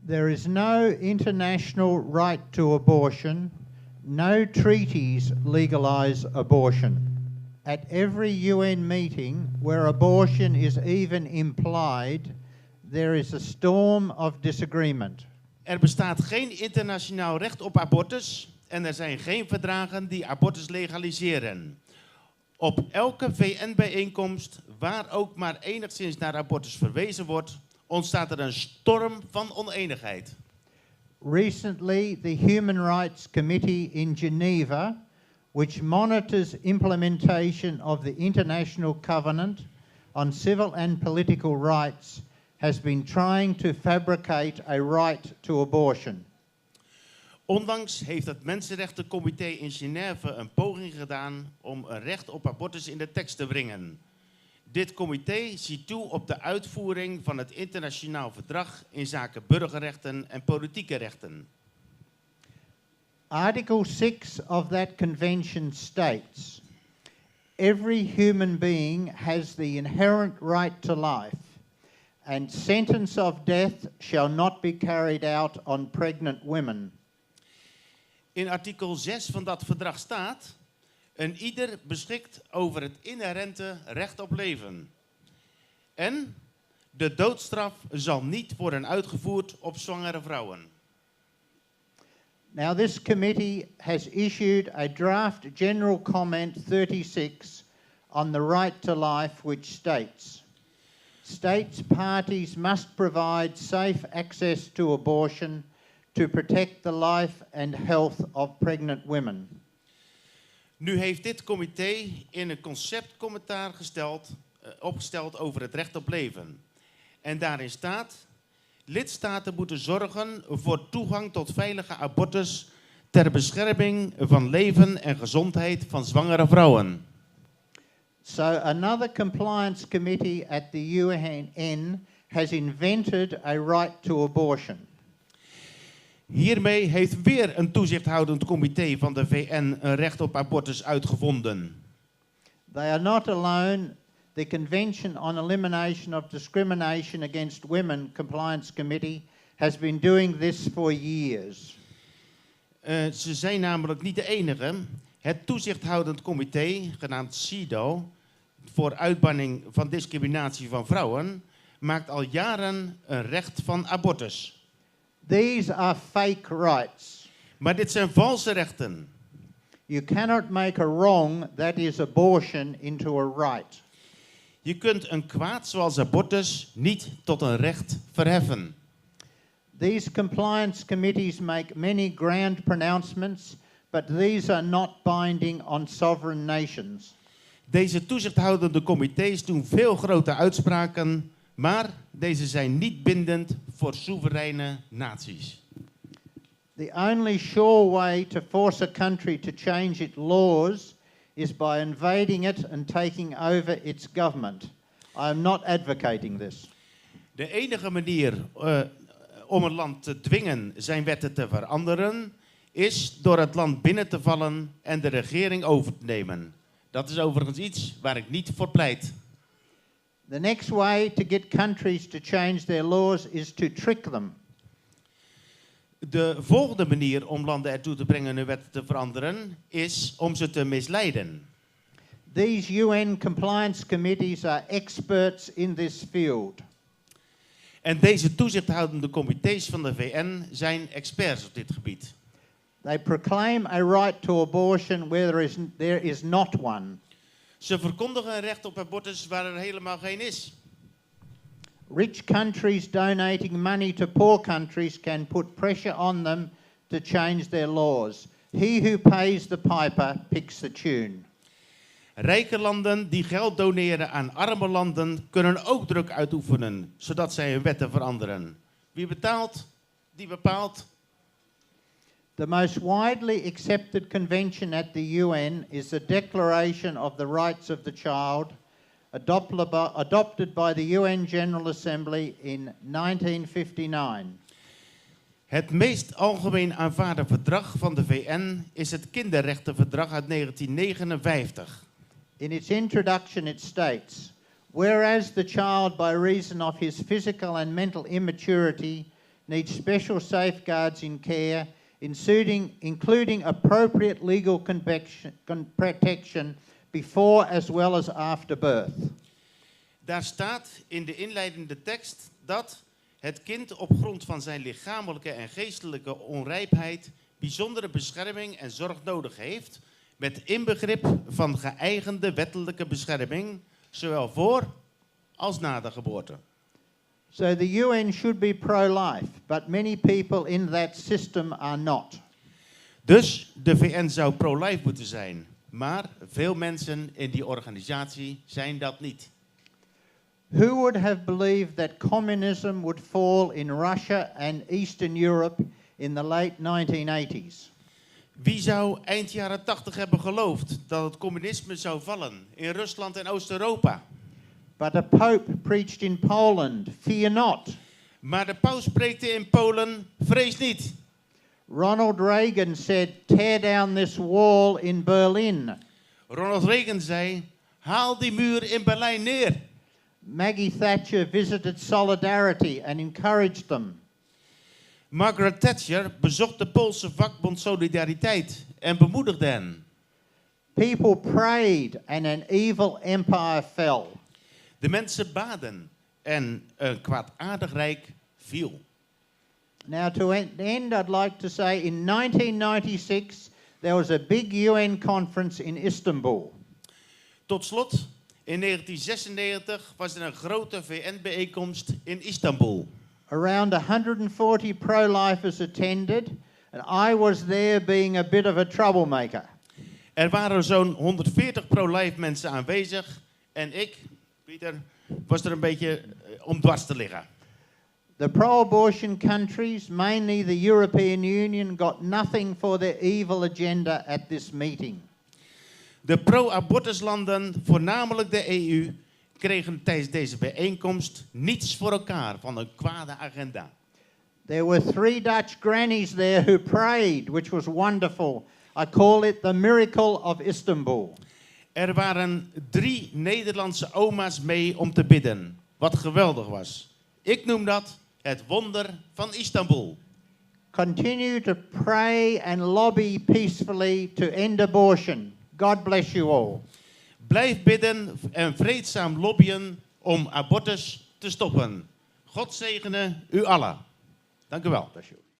There is no international right to abortion. No treaties legalize abortion. At every UN meeting where abortion is even implied, there is a storm of disagreement. Er bestaat geen internationaal recht op abortus en er zijn geen verdragen die abortus legaliseren. Op elke VN-bijeenkomst, waar ook maar enigszins naar abortus verwezen wordt, ontstaat er een storm van oneenigheid. Recently, the Human Rights Committee in Geneva, which monitors implementation of the International Covenant on Civil and Political Rights, has been trying to fabricate a right to abortion. Onlangs heeft het Mensenrechtencomité in Genève een poging gedaan om een recht op abortus in de tekst te brengen. Dit comité ziet toe op de uitvoering van het internationaal verdrag in zaken burgerrechten en politieke rechten. Article 6 of that convention states, every human being has the inherent right to life, and sentence of death shall not be carried out on pregnant women. In artikel 6 van dat verdrag staat, en ieder beschikt over het inherente recht op leven. En de doodstraf zal niet worden uitgevoerd op zwangere vrouwen. Now this committee has issued a draft General Comment 36 on the right to life, which states, states parties must provide safe access to abortion to protect the life and health of pregnant women. Nu heeft dit comité in een conceptcommentaar opgesteld over het recht op leven. En daarin staat, lidstaten moeten zorgen voor toegang tot veilige abortus ter bescherming van leven en gezondheid van zwangere vrouwen. So another compliance committee at the UN has invented a right to abortion. Hiermee heeft weer een toezichthoudend comité van de VN een recht op abortus uitgevonden. They are not alone. The Convention on Elimination of Discrimination Against Women Compliance Committee has been doing this for years. Ze zijn namelijk niet de enige. Het toezichthoudend comité, genaamd CEDAW, voor uitbanning van discriminatie van vrouwen, maakt al jaren een recht van abortus. These are fake rights. Maar dit zijn valse rechten. You cannot make a wrong, that is abortion, into a right. Je kunt een kwaad zoals abortus niet tot een recht verheffen. These compliance committees make many grand pronouncements, but these are not binding on sovereign nations. Deze toezichthoudende comité's doen veel grote uitspraken, maar deze zijn niet bindend voor soevereine naties. The only sure way to force a country to change its laws is by invading it and taking over its government. I am not advocating this. De enige manier om een land te dwingen zijn wetten te veranderen, is door het land binnen te vallen en de regering over te nemen. Dat is overigens iets waar ik niet voor pleit. The next way to get countries to change their laws is to trick them. De volgende manier om landen ertoe te brengen hun wetten te veranderen, is om ze te misleiden. These UN compliance committees are experts in this field. En deze toezichthoudende comité's van de VN zijn experts op dit gebied. They proclaim a right to abortion where there is not one. Ze verkondigen een recht op abortus waar er helemaal geen is. Rich countries donating money to poor countries can put pressure on them to change their laws. He who pays the piper picks the tune. Rijke landen die geld doneren aan arme landen kunnen ook druk uitoefenen, zodat zij hun wetten veranderen. Wie betaalt, die bepaalt. The most widely accepted convention at the UN is the Declaration of the Rights of the Child, adopted by the UN General Assembly in 1959. Het meest algemeen aanvaarde verdrag van de VN is het Kinderrechtenverdrag uit 1959. In its introduction it states, whereas the child by reason of his physical and mental immaturity need special safeguards in care, including appropriate legal protection before as well as after birth. Daar staat in de inleidende tekst dat het kind op grond van zijn lichamelijke en geestelijke onrijpheid bijzondere bescherming en zorg nodig heeft, met inbegrip van geëigende wettelijke bescherming, zowel voor als na de geboorte. So the UN should be pro-life, but many people in that system are not. Dus de VN zou pro-life moeten zijn, maar veel mensen in die organisatie zijn dat niet. Who would have believed that communism would fall in Russia and Eastern Europe in the late 1980s? Wie zou eind jaren 80 hebben geloofd dat het communisme zou vallen in Rusland en Oost-Europa? But a pope preached in Poland, fear not. Maar de paus preekte in Polen, vrees niet. Ronald Reagan said, tear down this wall in Berlin. Ronald Reagan zei, haal die muur in Berlijn neer. Maggie Thatcher visited Solidarity and encouraged them. Margaret Thatcher bezocht de Poolse vakbond Solidariteit en bemoedigde hen. People prayed and an evil empire fell. De mensen baden en een kwaadaardig rijk viel. Now to end, I'd like to say in 1996 there was a big UN conference in Istanbul. Tot slot, in 1996 was er een grote VN-bijeenkomst in Istanbul. Around 140 pro-lifers attended, and I was there being a bit of a troublemaker. Er waren zo'n 140 pro-life mensen aanwezig en ik, Pieter, was er een beetje om dwars te liggen. The pro-abortion countries, mainly the European Union, got nothing for their evil agenda at this meeting. De pro-abortuslanden, voornamelijk de EU, kregen tijdens deze bijeenkomst niets voor elkaar van een kwade agenda. There were 3 Dutch grannies there who prayed, which was wonderful. I call it the miracle of Istanbul. Er waren 3 Nederlandse oma's mee om te bidden, wat geweldig was. Ik noem dat het wonder van Istanbul. Continue to pray and lobby peacefully to end abortion. God bless you all. Blijf bidden en vreedzaam lobbyen om abortus te stoppen. God zegene u allen. Dank u wel.